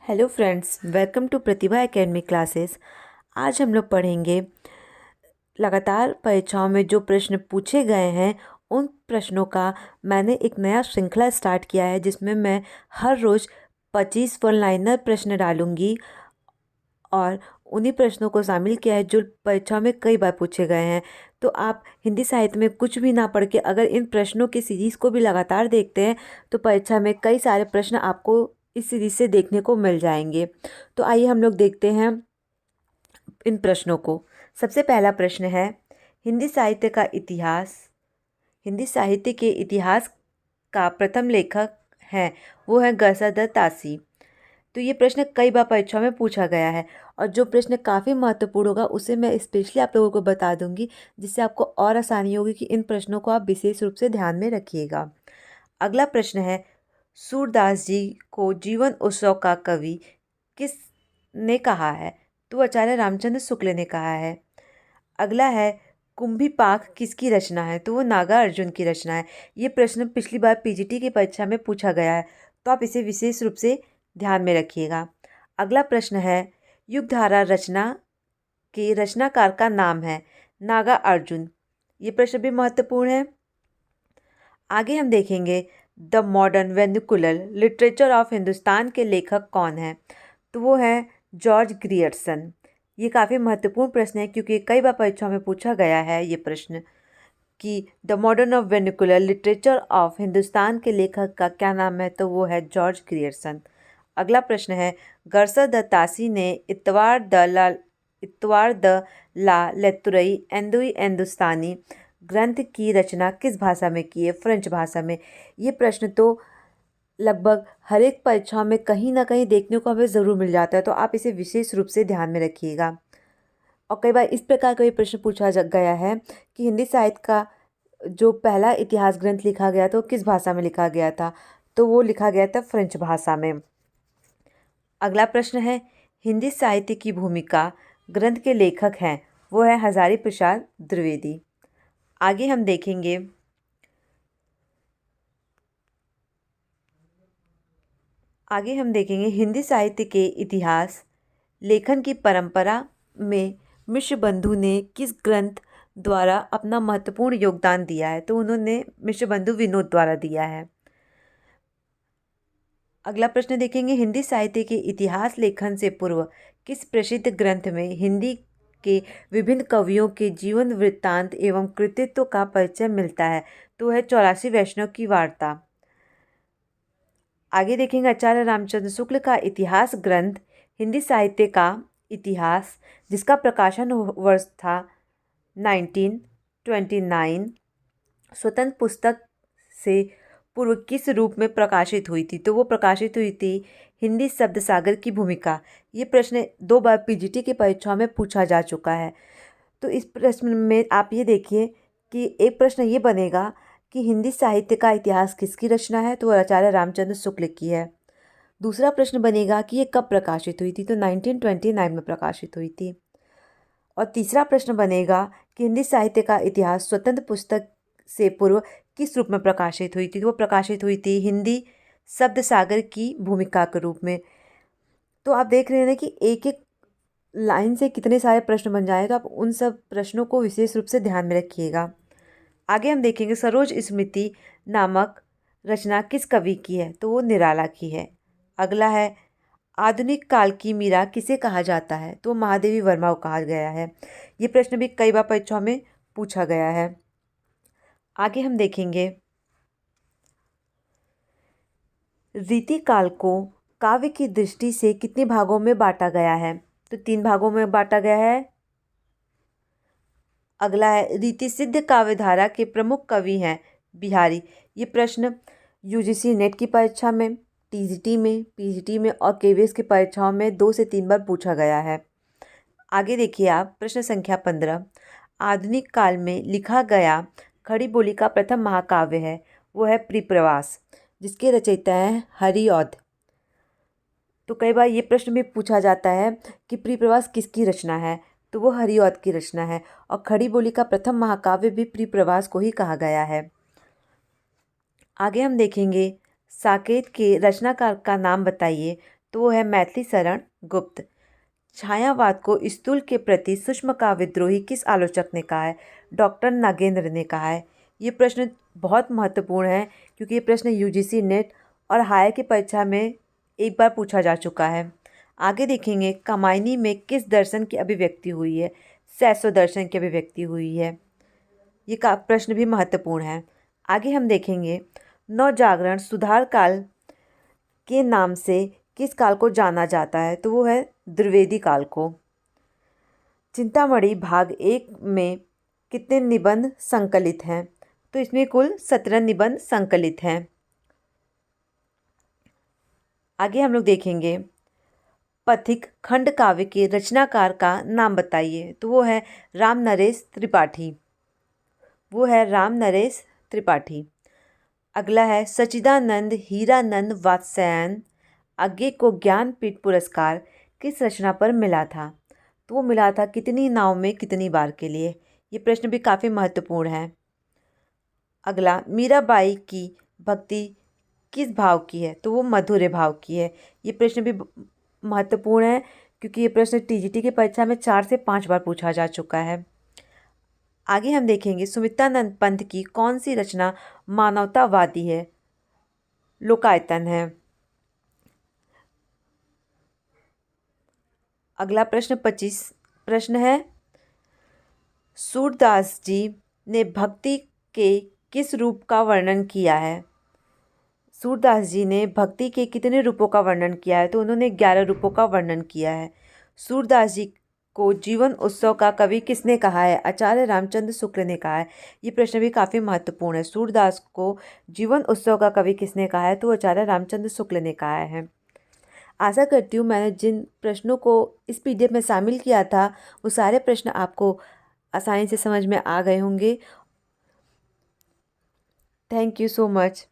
Hello friends, welcome to Pratibha academy classes. आज हम लोग पढ़ेंगे लगातार परीक्षाओं में जो प्रश्न पूछे गए हैं उन प्रश्नों का। मैंने एक नया श्रृंखला स्टार्ट किया है जिसमें मैं हर रोज़ 25 वन लाइनर प्रश्न डालूंगी और उन्हीं प्रश्नों को शामिल किया है जो परीक्षा में कई बार पूछे गए हैं। तो आप हिंदी साहित्य में कुछ भी ना पढ़ के अगर इन प्रश्नों की सीरीज़ को भी लगातार देखते हैं तो परीक्षा में कई सारे प्रश्न आपको इस सीरीज से देखने को मिल जाएंगे। तो आइए हम लोग देखते हैं इन प्रश्नों को। सबसे पहला प्रश्न है, हिंदी साहित्य का इतिहास। हिंदी साहित्य के इतिहास का प्रथम लेखक है वो है गरसादत्त तासी। तो ये प्रश्न कई बार परीक्षा में पूछा गया है और जो प्रश्न काफ़ी महत्वपूर्ण होगा उसे मैं स्पेशली आप लोगों को बता दूंगी, जिससे आपको और आसानी होगी कि इन प्रश्नों को आप विशेष रूप से ध्यान में रखिएगा। अगला प्रश्न है, सूरदास जी को जीवन उत्सव का कवि किस ने कहा है? तो आचार्य रामचंद्र शुक्ल ने कहा है। अगला है, कुंभीपाक किसकी रचना है? तो वो नागार्जुन की रचना है। ये प्रश्न पिछली बार पीजीटी की परीक्षा में पूछा गया है, तो आप इसे विशेष रूप से ध्यान में रखिएगा। अगला प्रश्न है, युगधारा रचना के रचनाकार का नाम है? नागार्जुन। ये प्रश्न भी महत्वपूर्ण है। आगे हम देखेंगे, the modern vernacular literature of Hindustan के लेखक कौन है? तो वो है जॉर्ज ग्रियर्सन। ये काफ़ी महत्वपूर्ण प्रश्न है क्योंकि कई बार परीक्षा में पूछा गया है ये प्रश्न कि the modern of vernacular literature of Hindustan के लेखक का क्या नाम है? तो वो है जॉर्ज ग्रियर्सन। अगला प्रश्न है, गरसादत्त तासी ने इतवार द ला लेतुरई एंदुई हिंदुस्तानी ग्रंथ की रचना किस भाषा में की है? फ्रेंच भाषा में। ये प्रश्न तो लगभग हर एक परीक्षा में कहीं ना कहीं देखने को हमें ज़रूर मिल जाता है, तो आप इसे विशेष रूप से ध्यान में रखिएगा। और कई बार इस प्रकार का भी प्रश्न पूछा गया है कि हिंदी साहित्य का जो पहला इतिहास ग्रंथ लिखा गया था वो किस भाषा में लिखा गया था? तो वो लिखा गया था फ्रेंच भाषा में। अगला प्रश्न है, हिंदी साहित्य की भूमिका ग्रंथ के लेखक हैं? वो है हजारी प्रसाद द्विवेदी। आगे हम देखेंगे, हिंदी साहित्य के इतिहास लेखन की परंपरा में मिश्र बंधु ने किस ग्रंथ द्वारा अपना महत्वपूर्ण योगदान दिया है? तो उन्होंने मिश्र बंधु विनोद द्वारा दिया है। अगला प्रश्न देखेंगे, हिंदी साहित्य के इतिहास लेखन से पूर्व किस प्रसिद्ध ग्रंथ में हिंदी के विभिन्न कवियों के जीवन वृत्तांत एवं कृतित्व का परिचय मिलता है? तो है 84 वैष्णव की वार्ता। आगे देखेंगे, आचार्य रामचंद्र शुक्ल का इतिहास ग्रंथ हिंदी साहित्य का इतिहास जिसका प्रकाशन वर्ष था 1929 स्वतंत्र पुस्तक से पूर्व किस रूप में प्रकाशित हुई थी? तो वो प्रकाशित हुई थी हिंदी शब्द सागर की भूमिका। ये प्रश्न 2 बार पीजीटी की परीक्षा में पूछा जा चुका है। तो इस प्रश्न में आप ये देखिए कि एक प्रश्न ये बनेगा कि हिंदी साहित्य का इतिहास किसकी रचना है? तो आचार्य रामचंद्र शुक्ल की है। दूसरा प्रश्न बनेगा कि ये कब प्रकाशित हुई थी? तो 1929 में प्रकाशित हुई थी। और तीसरा प्रश्न बनेगा कि हिंदी साहित्य का इतिहास स्वतंत्र पुस्तक से पूर्व किस रूप में प्रकाशित हुई थी? तो वो प्रकाशित हुई थी हिंदी शब्द सागर की भूमिका के रूप में। तो आप देख रहे हैं कि एक एक लाइन से कितने सारे प्रश्न बन जाए, तो आप उन सब प्रश्नों को विशेष रूप से ध्यान में रखिएगा। आगे हम देखेंगे, सरोज स्मृति नामक रचना किस कवि की है? तो वो निराला की है। अगला है, आधुनिक काल की मीरा किसे कहा जाता है? तो महादेवी वर्मा को कहा गया है। ये प्रश्न भी कई बार परीक्षा में पूछा गया है। आगे हम देखेंगे, रीति काल को काव्य की दृष्टि से कितने भागों में बांटा गया है? तो 3 भागों में बांटा गया है। अगला है, रीति सिद्ध काव्यधारा के प्रमुख कवि हैं बिहारी। ये प्रश्न यूजीसी नेट की परीक्षा में, टीजीटी में, पीजीटी में और केवीएस की परीक्षाओं में 2 से 3 बार पूछा गया है। आगे देखिए आप, प्रश्न संख्या 15, आधुनिक काल में लिखा गया खड़ी बोली का प्रथम महाकाव्य है? वो है प्रिप्रवास, जिसके रचयिता हैं हरिऔध। तो कई बार ये प्रश्न भी पूछा जाता है कि प्रिप्रवास किसकी रचना है? तो वो हरिऔध की रचना है। और खड़ी बोली का प्रथम महाकाव्य भी प्रिप्रवास को ही कहा गया है। आगे हम देखेंगे, साकेत के रचनाकार का नाम बताइए? तो वो है मैथिली शरण गुप्त। छायावाद को स्थूल के प्रति सूक्ष्म का विद्रोही किस आलोचक ने कहा है? डॉक्टर नागेंद्र ने कहा है। ये प्रश्न बहुत महत्वपूर्ण है क्योंकि ये प्रश्न यूजीसी नेट और हायर की परीक्षा में एक बार पूछा जा चुका है। आगे देखेंगे, कामायनी में किस दर्शन की अभिव्यक्ति हुई है? सैसो दर्शन की अभिव्यक्ति हुई है। ये का प्रश्न भी महत्वपूर्ण है। आगे हम देखेंगे, नवजागरण सुधार काल के नाम से किस काल को जाना जाता है? तो वो है द्विवेदी काल को। चिंतामणि भाग 1 में कितने निबंध संकलित हैं? तो इसमें कुल 17 निबंध संकलित हैं। आगे हम लोग देखेंगे, पथिक खंड काव्य के रचनाकार का नाम बताइए। तो वो है राम नरेश त्रिपाठी। वो है राम नरेश त्रिपाठी। अगला है, सच्चिदानंद हीरानंद वात्स्यायन आगे को ज्ञानपीठ पुरस्कार किस रचना पर मिला था? तो वो मिला था कितनी नाव में कितनी बार के लिए। ये प्रश्न भी काफ़ी महत्वपूर्ण है। अगला, मीराबाई की भक्ति किस भाव की है? तो वो मधुर भाव की है। ये प्रश्न भी महत्वपूर्ण है क्योंकि ये प्रश्न टीजीटी की परीक्षा में 4 से 5 बार पूछा जा चुका है। आगे हम देखेंगे, सुमित्रानंद पंथ की कौन सी रचना मानवतावादी है? लोकायतन है। अगला प्रश्न 25 प्रश्न है, सूरदास जी ने भक्ति के किस रूप का वर्णन किया है? सूरदास जी ने भक्ति के कितने रूपों का वर्णन किया है? तो उन्होंने 11 रूपों का वर्णन किया है। सूरदास जी को जीवन उत्सव का कवि किसने कहा है? आचार्य रामचंद्र शुक्ल ने कहा है। ये प्रश्न भी काफ़ी महत्वपूर्ण है। सूरदास को जीवन उत्सव का कवि किसने कहा है? तो आचार्य रामचंद्र शुक्ल ने कहा है। आशा करती हूँ मैंने जिन प्रश्नों को इस पीडीएफ में शामिल किया था वो सारे प्रश्न आपको आसानी से समझ में आ गए होंगे। Thank you so much.